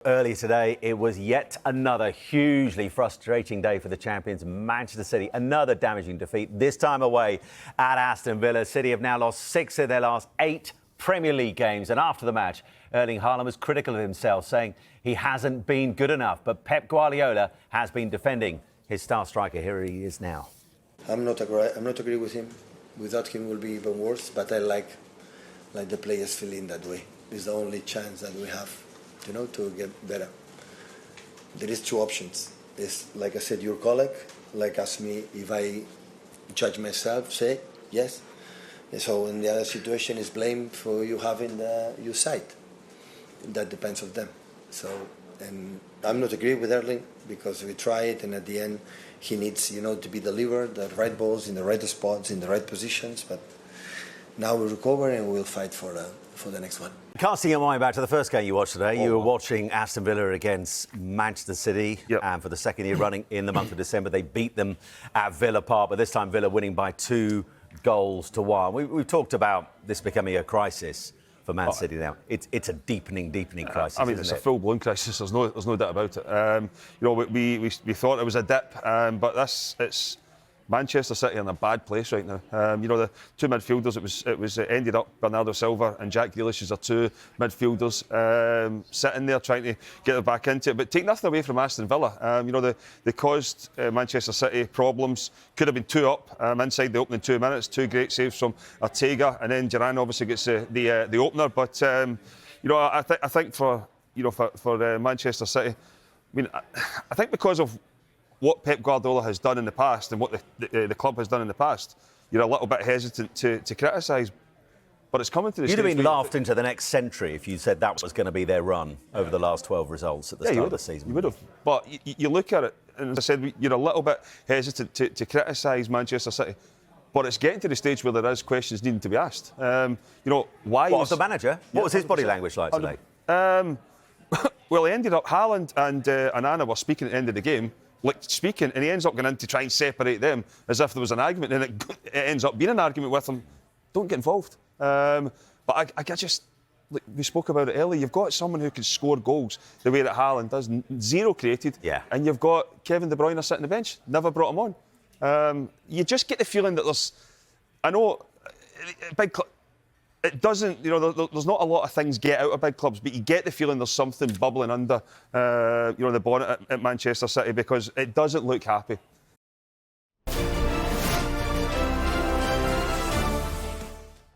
Early today, it was yet another hugely frustrating day for the champions, Manchester City. Another damaging defeat, this time away at Aston Villa. City have now lost 6 of their last 8 Premier League games. And after the match, Erling Haaland was critical of himself, saying he hasn't been good enough. But Pep Guardiola has been defending his star striker. Here he is now. I'm not agree with him. Without him, it will be even worse. But I like the players feeling that way. It's the only chance that we have, to get better. There is 2 options. It's like I said, your colleague, ask me if I judge myself, say yes. And so in the other situation is blame for you having your side. That depends on them. So, and I'm not agree with Erling because we try it, and at the end he needs, to be delivered the right balls in the right spots, in the right positions. But now we recover and we'll fight for the next one. Casting your mind back to the first game you watched today, you were watching Aston Villa against Manchester City. Yep. And for the second year running in the month of December, they beat them at Villa Park, but this time Villa winning by 2 goals to 1. We've talked about this becoming a crisis for Man City now. It's a deepening crisis. I mean, it's a full-blown crisis. There's no doubt about it. We thought it was a dip, but it's Manchester City in a bad place right now. The 2 midfielders, it ended up Bernardo Silva and Jack Grealish as our 2 midfielders sitting there trying to get them back into it. But take nothing away from Aston Villa. They caused Manchester City problems. Could have been 2 up inside the opening 2 minutes. 2 great saves from Ortega, and then Duran obviously gets the opener. But I think for Manchester City, I think because of what Pep Guardiola has done in the past and what the club has done in the past, you're a little bit hesitant to criticise. But it's coming to the stage. You'd have been laughed into the next century if you said that was going to be their run over the last 12 results at the start of the season. You would have. But you look at it, and as I said, you're a little bit hesitant to criticise Manchester City. But it's getting to the stage where there is questions needing to be asked. Why? What was the manager? What was his body language like today? Well, he ended up, Haaland and Anna were speaking at the end of the game, and he ends up going in to try and separate them as if there was an argument, and it ends up being an argument with them. Don't get involved. But I just, we spoke about it earlier, you've got someone who can score goals the way that Haaland does, 0 created, and you've got Kevin De Bruyne sitting on the bench, never brought him on. You just get the feeling that there's, I know, big club, it doesn't, there's not a lot of things get out of big clubs, but you get the feeling there's something bubbling under, the bonnet at Manchester City, because it doesn't look happy.